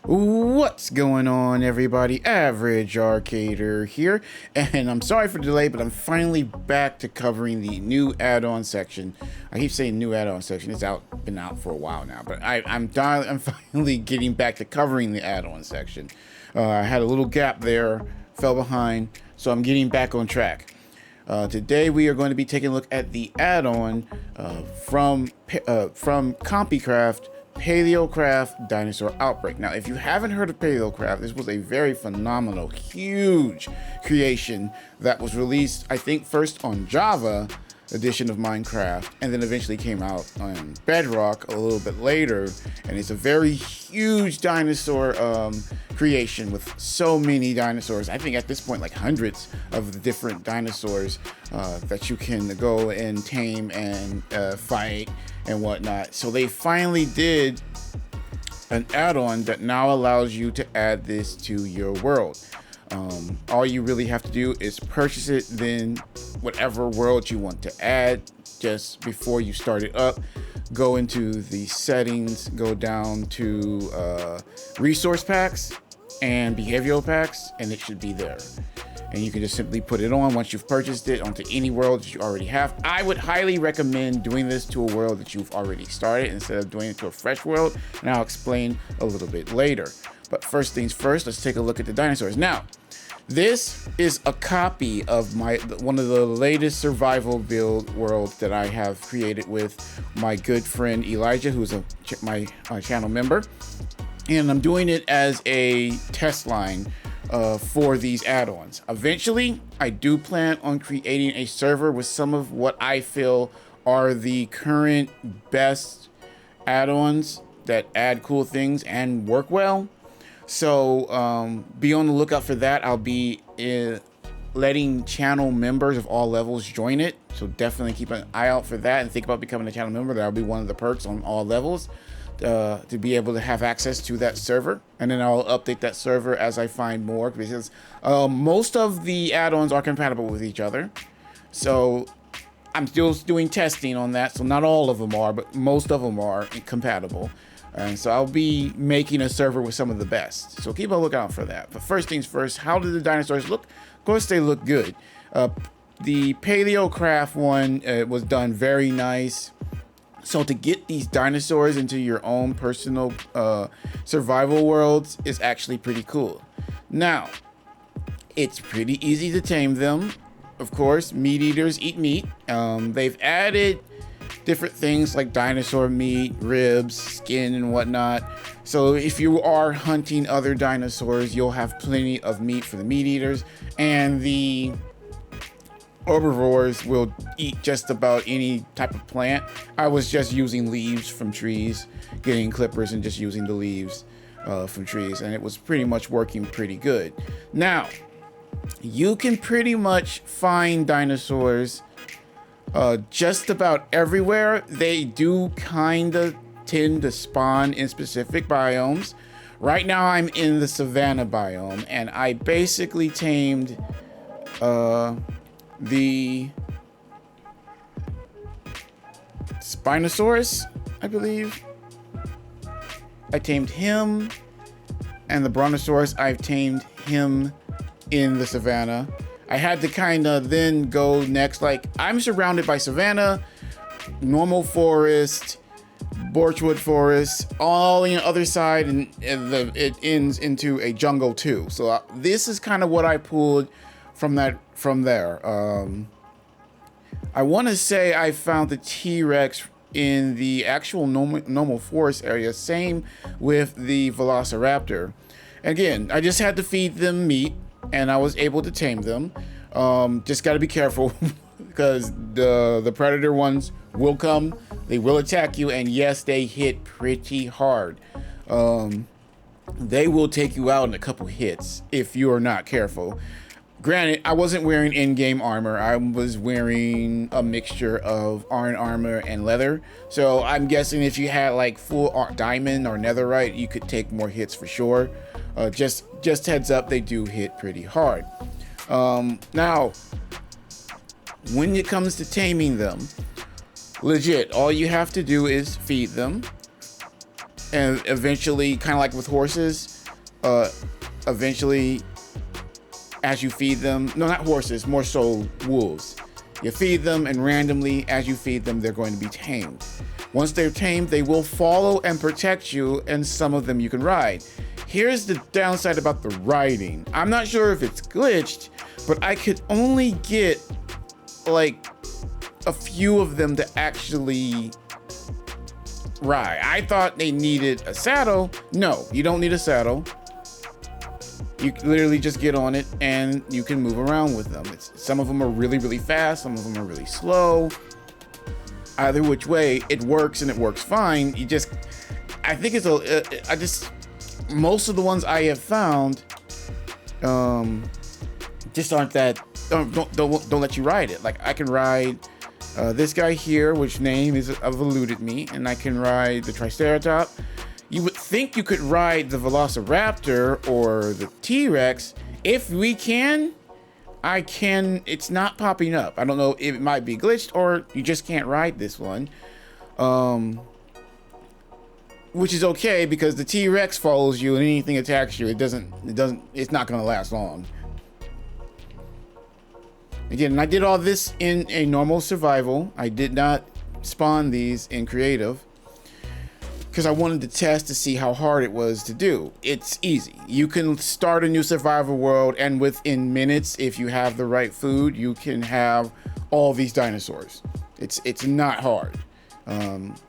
What's going on, everybody? Average Arcader here, and I'm sorry for the delay, but I'm finally back to covering the new add-on section. I keep saying new add-on section. It's been out for a while now, but I'm finally getting back to covering the add-on section. I had a little gap there, fell behind, so I'm getting back on track. Today we are going to be taking a look at the add-on from Compycraft, Paleocraft Dinosaur Outbreak. Now, if you haven't heard of Paleocraft, this was a very phenomenal, huge creation that was released, I think, first on Java edition of Minecraft, and then eventually came out on Bedrock a little bit later. And it's a very huge dinosaur creation with so many dinosaurs. I think at this point, like hundreds of the different dinosaurs that you can go and tame and fight and whatnot. So they finally did an add-on that now allows you to add this to your world. All you really have to do is purchase it, then whatever world you want to add, just before you start it up, go into the settings, go down to resource packs and behavioral packs, and it should be there. And you can just simply put it on once you've purchased it onto any world that you already have. I would highly recommend doing this to a world that you've already started instead of doing it to a fresh world, and I'll explain a little bit later. But first things first, let's take a look at the dinosaurs. Now, this is a copy of one of the latest survival build worlds that I have created with my good friend Elijah, who's my channel member. And I'm doing it as a test line for these add-ons. Eventually, I do plan on creating a server with some of what I feel are the current best add-ons that add cool things and work well. So be on the lookout for that. I'll be letting channel members of all levels join it. So definitely keep an eye out for that and think about becoming a channel member. That'll be one of the perks on all levels. To be able to have access to that server, and then I'll update that server as I find more, because most of the add-ons are compatible with each other. So I'm still doing testing on that, so not all of them are, but most of them are compatible. And so I'll be making a server with some of the best, so keep a lookout for that. But first things first, how do the dinosaurs look? Of course they look good. The Paleocraft one was done very nice. So to get these dinosaurs into your own personal survival worlds is actually pretty cool. Now, it's pretty easy to tame them. Of course, meat eaters eat meat. They've added different things like dinosaur meat, ribs, skin, and whatnot. So if you are hunting other dinosaurs, you'll have plenty of meat for the meat eaters, and the herbivores will eat just about any type of plant. I was just using leaves from trees, getting clippers and just using the leaves from trees, and it was pretty much working pretty good. Now, you can pretty much find dinosaurs just about everywhere. They do kind of tend to spawn in specific biomes. Right now I'm in the savanna biome, and I basically tamed the Spinosaurus, I believe. I tamed him, and the Brontosaurus, I've tamed him in the savannah. I had to kind of then go next, like I'm surrounded by savannah, normal forest, birchwood forest, all on the other side, and it ends into a jungle too. So this is kind of what I pulled from there. I want to say I found the T-Rex in the actual normal forest area. Same with the Velociraptor. Again, I just had to feed them meat, and I was able to tame them. Just got to be careful because the predator ones will come. They will attack you, and yes, they hit pretty hard. They will take you out in a couple hits if you are not careful. Granted, I wasn't wearing in-game armor. I was wearing a mixture of iron armor and leather. So I'm guessing if you had like full diamond or netherite, you could take more hits for sure. Just heads up, they do hit pretty hard. Now, when it comes to taming them, legit, all you have to do is feed them, and eventually, kind of like with horses, eventually, as you feed them, no, not horses, more so wolves. You feed them, and randomly, as you feed them, they're going to be tamed. Once they're tamed, they will follow and protect you, and some of them you can ride. Here's the downside about the riding. I'm not sure if it's glitched, but I could only get like a few of them to actually ride. I thought they needed a saddle. No, you don't need a saddle. You literally just get on it and you can move around with them. Some of them are really, really fast. Some of them are really slow. Either which way, it works and it works fine. I think it's most of the ones I have found, just aren't that, don't let you ride it. Like I can ride this guy here, which name is eluded me, and I can ride the Triceratops. You would think you could ride the Velociraptor or the T-Rex. If we can, I can. It's not popping up. I don't know if it might be glitched or you just can't ride this one. Which is okay because the T-Rex follows you and anything attacks you, it's not gonna last long. Again, I did all this in a normal survival. I did not spawn these in creative because I wanted to test to see how hard it was to do. It's easy. You can start a new survival world, and within minutes, if you have the right food, you can have all these dinosaurs. It's not hard.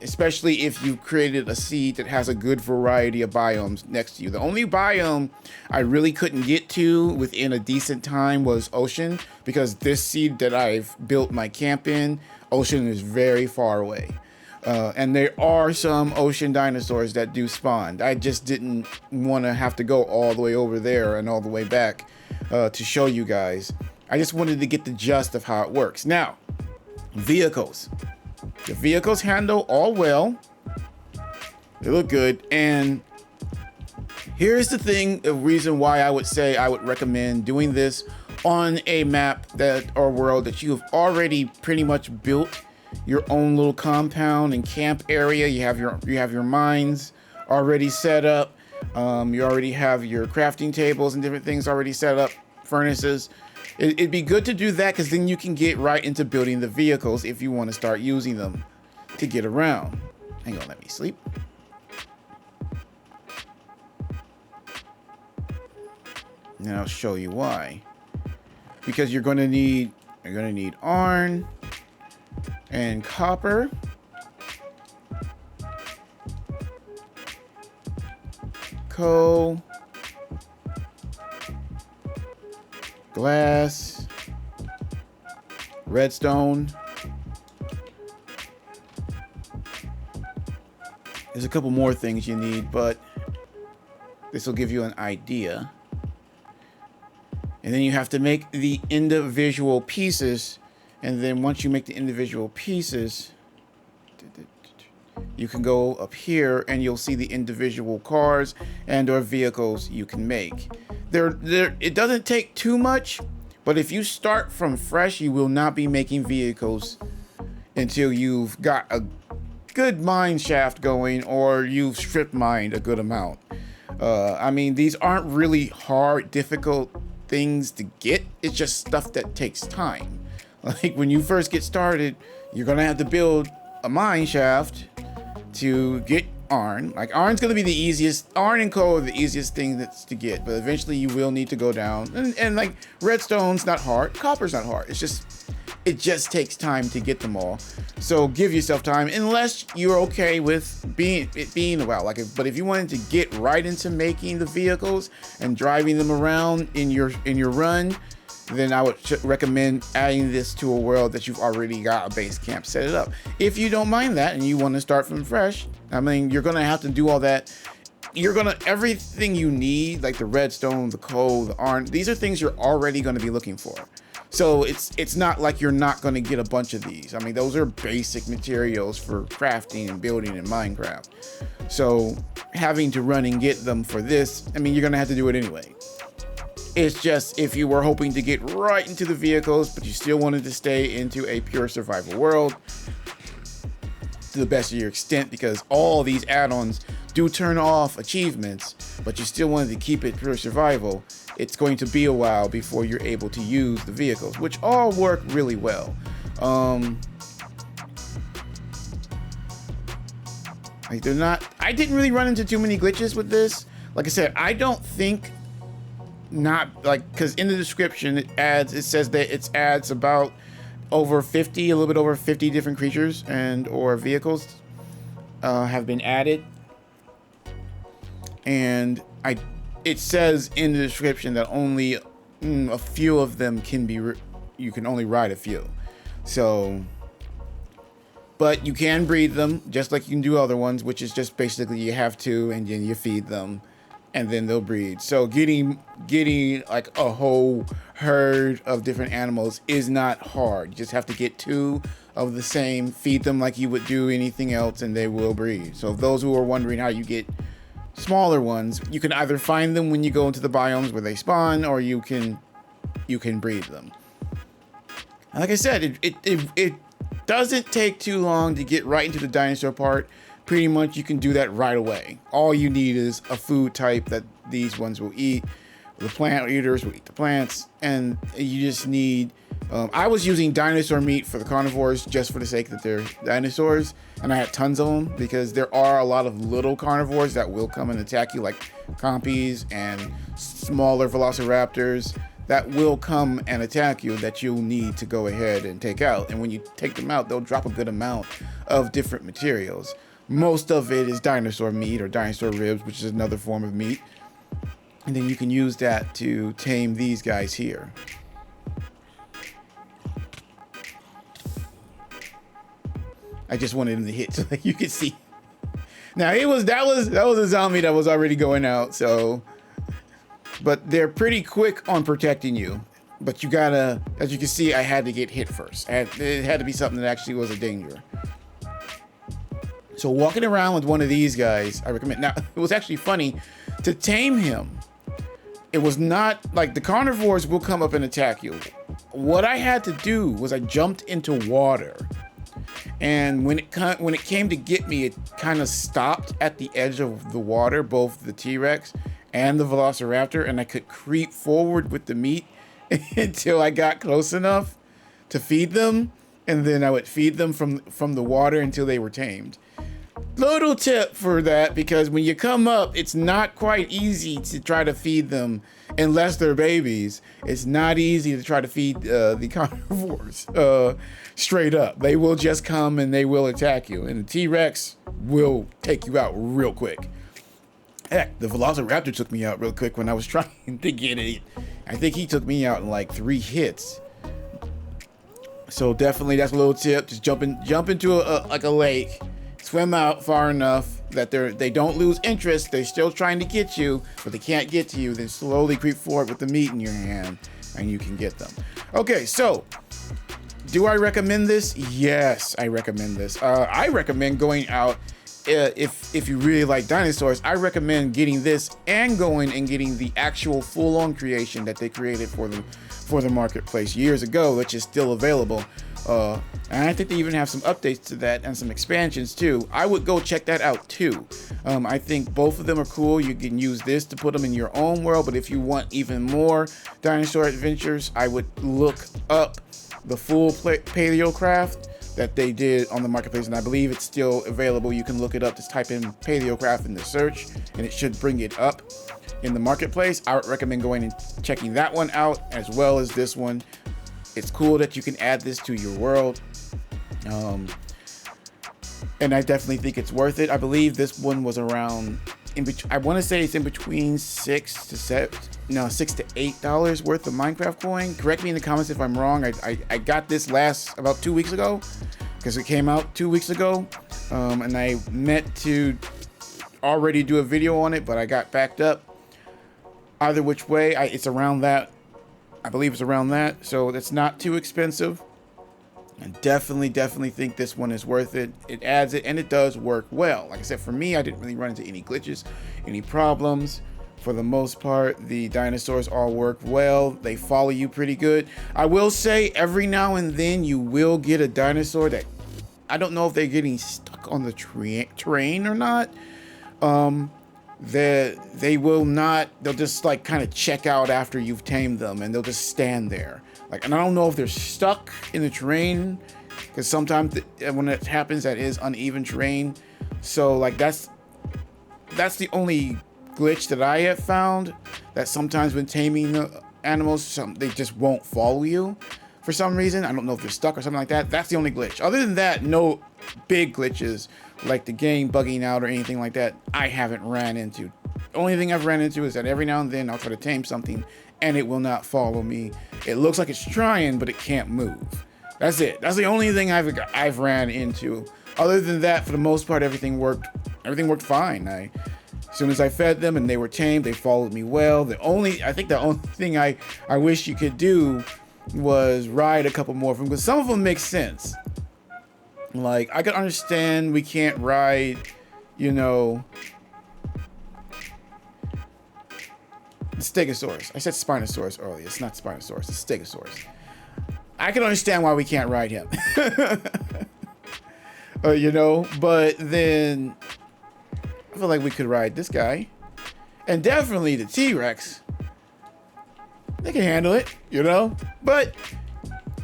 Especially if you created a seed that has a good variety of biomes next to you. The only biome I really couldn't get to within a decent time was ocean, because this seed that I've built my camp in, ocean is very far away. And there are some ocean dinosaurs that do spawn. I just didn't want to have to go all the way over there and all the way back to show you guys. I just wanted to get the gist of how it works. Now, vehicles. The vehicles handle all well. They look good. And here's the thing, the reason why I would say I would recommend doing this on a map or world that you have already pretty much built your own little compound and camp area. You have your mines already set up. You already have your crafting tables and different things already set up, furnaces. It'd be good to do that, because then you can get right into building the vehicles if you want to start using them to get around. Hang on, let me sleep. And I'll show you why. Because you're gonna need iron and copper. Coal. Glass, redstone. There's a couple more things you need, but this will give you an idea. And then you have to make the individual pieces, and then once you make the individual pieces, you can go up here and you'll see the individual cars and or vehicles you can make. It doesn't take too much, but if you start from fresh, you will not be making vehicles until you've got a good mine shaft going or you've strip mined a good amount. I mean, these aren't really hard, difficult things to get. It's just stuff that takes time. Like when you first get started, you're gonna have to build a mine shaft to get iron. Like iron's gonna be the easiest. Iron and coal are the easiest thing that's to get, but eventually you will need to go down. And like redstone's not hard, copper's not hard. It just takes time to get them all. So give yourself time, unless you're okay with it being a while. But if you wanted to get right into making the vehicles and driving them around in your run, then I would recommend adding this to a world that you've already got a base camp set it up. If you don't mind that and you want to start from fresh, I mean, you're gonna have to do all that. Everything you need, like the redstone, the coal, the iron, these are things you're already gonna be looking for. So it's not like you're not going to get a bunch of these. I mean, those are basic materials for crafting and building in Minecraft. So having to run and get them for this, I mean, you're going to have to do it anyway. It's just if you were hoping to get right into the vehicles, but you still wanted to stay into a pure survival world to the best of your extent, because all these add-ons do turn off achievements, but you still wanted to keep it pure survival, it's going to be a while before you're able to use the vehicles, which all work really well. Like they're not, I didn't really run into too many glitches with this. Like I said, I don't think not like, because in the description it says that it adds about over 50, a little bit over 50 different creatures and or vehicles have been added, and it says in the description that only a few of them can be you can only ride a few. So, but you can breed them just like you can do other ones, which is just basically you have to, and then you feed them and then they'll breed. So getting like a whole herd of different animals is not hard. You just have to get 2 of the same, feed them like you would do anything else, and they will breed. So those who are wondering how you get smaller ones, you can either find them when you go into the biomes where they spawn, or you can breed them. And like I said, it doesn't take too long to get right into the dinosaur part. Pretty much you can do that right away. All you need is a food type that these ones will eat. The plant eaters will eat the plants, and you just need I was using dinosaur meat for the carnivores just for the sake that they're dinosaurs, and I had tons of them because there are a lot of little carnivores that will come and attack you, like compies and smaller velociraptors that will come and attack you that you'll need to go ahead and take out. And when you take them out, they'll drop a good amount of different materials. Most of it is dinosaur meat or dinosaur ribs, which is another form of meat. And then you can use that to tame these guys here. I just wanted him to hit so that you could see. Now that was a zombie that was already going out, so, but they're pretty quick on protecting you. But you gotta, as you can see, I had to get hit first. It had to be something that actually was a danger. So walking around with one of these guys, I recommend. Now, it was actually funny to tame him. It was not like the carnivores will come up and attack you. What I had to do was I jumped into water, and when it came to get me, it kind of stopped at the edge of the water, both the T-Rex and the Velociraptor, and I could creep forward with the meat until I got close enough to feed them, and then I would feed them from the water until they were tamed. Little tip for that, because when you come up, it's not quite easy to try to feed them unless they're babies. It's not easy to try to feed the carnivores straight up. They will just come and they will attack you, and the T-Rex will take you out real quick. Heck, the Velociraptor took me out real quick when I was trying to get it. I think he took me out in like 3 hits. So definitely that's a little tip. Just jump into a lake. Swim out far enough that they don't lose interest. They're still trying to get you, but they can't get to you. Then slowly creep forward with the meat in your hand, and you can get them. Okay, so do I recommend this? Yes, I recommend this. I recommend going out if you really like dinosaurs. I recommend getting this and going and getting the actual full-on creation that they created for the marketplace years ago, which is still available. And I think they even have some updates to that and some expansions too. I would go check that out too. I think both of them are cool. You can use this to put them in your own world, but if you want even more dinosaur adventures, I would look up the full Paleocraft that they did on the marketplace, and I believe it's still available. You can look it up. Just type in Paleocraft in the search and it should bring it up in the marketplace. I would recommend going and checking that one out as well as this one. It's cool that you can add this to your world. And I definitely think it's worth it. I believe this one was around I want to say it's in between $6 to $8 worth of Minecraft coin. Correct me in the comments if I'm wrong. I got this about 2 weeks ago because it came out 2 weeks ago. And I meant to already do a video on it, but I got backed up. Either which way, it's around that I believe it's around that, so that's not too expensive. I definitely think this one is worth it. It adds it, and it does work well. Like I said, for me, I didn't really run into any glitches, any problems. For the most part, the dinosaurs all work well. They follow you pretty good. I will say every now and then you will get a dinosaur that, I don't know if they're getting stuck on the terrain or not. They will not, they'll just like kind of check out after you've tamed them, and they'll just stand there. Like, and I don't know if they're stuck in the terrain, because sometimes when it happens, that is uneven terrain. So like that's the only glitch that I have found, that sometimes when taming the animals, they just won't follow you for some reason. I don't know if they're stuck or something like that. That's the only glitch. Other than that, no big glitches like the game bugging out or anything like that I haven't ran into. The only thing I've ran into is that every now and then I'll try to tame something and it will not follow me. It looks like it's trying, but it can't move. That's it. That's the only thing I've ran into. Other than that, for the most part, everything worked fine. As soon as I fed them and they were tamed, they followed me well. I think the only thing I wish you could do was ride a couple more of them, because some of them make sense. Like, I could understand we can't ride, you know, the Stegosaurus. I said Spinosaurus earlier. It's not Spinosaurus, it's Stegosaurus. I can understand why we can't ride him. You know, but then I feel like we could ride this guy. And definitely the T-Rex. They can handle it, you know? But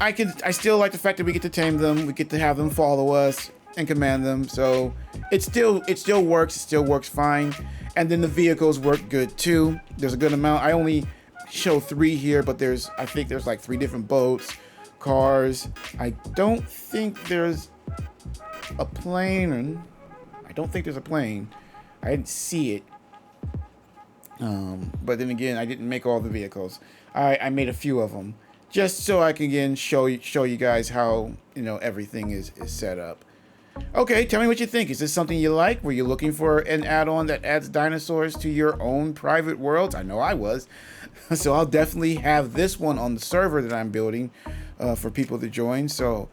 I still like the fact that we get to tame them, we get to have them follow us and command them. So it still works. It still works fine. And then the vehicles work good too. There's a good amount. I only show 3 here, but I think there's like 3 different boats, cars. I don't think there's a plane, and I don't think there's a plane. I didn't see it. But then again, I didn't make all the vehicles. I made a few of them, just so I can again show you guys how, you know, everything is set up. Okay, tell me what you think. Is this something you like? Were you looking for an add-on that adds dinosaurs to your own private worlds? I know I was. So I'll definitely have this one on the server that I'm building for people to join. So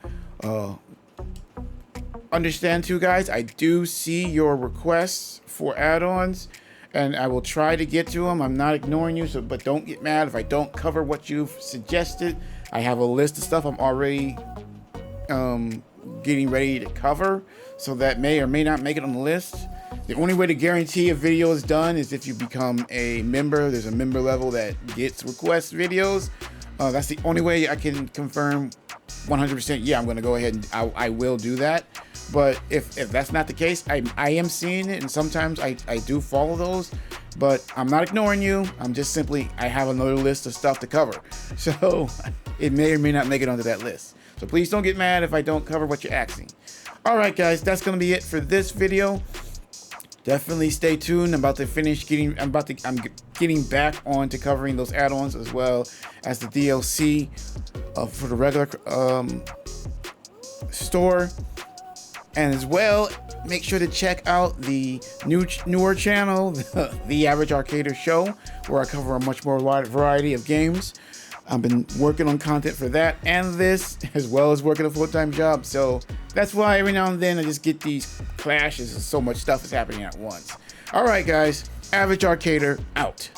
understand too, guys, I do see your requests for add-ons, and I will try to get to them. I'm not ignoring you, but don't get mad if I don't cover what you've suggested. I have a list of stuff I'm already getting ready to cover, so that may or may not make it on the list. The only way to guarantee a video is done is if you become a member. There's a member level that gets request videos. That's the only way I can confirm 100%. Yeah, I'm going to go ahead and I will do that. But if that's not the case, I am seeing it, and sometimes I do follow those, but I'm not ignoring you. I'm just simply, I have another list of stuff to cover. So it may or may not make it onto that list. So please don't get mad if I don't cover what you're asking. All right, guys, that's going to be it for this video. Definitely stay tuned. I'm getting back on to covering those add-ons as well as the DLC for the regular store. And as well, make sure to check out the newer channel, The Average Arcader Show, where I cover a much more wide variety of games. I've been working on content for that and this, as well as working a full-time job. So that's why every now and then I just get these clashes and so much stuff is happening at once. All right, guys, Average Arcader out.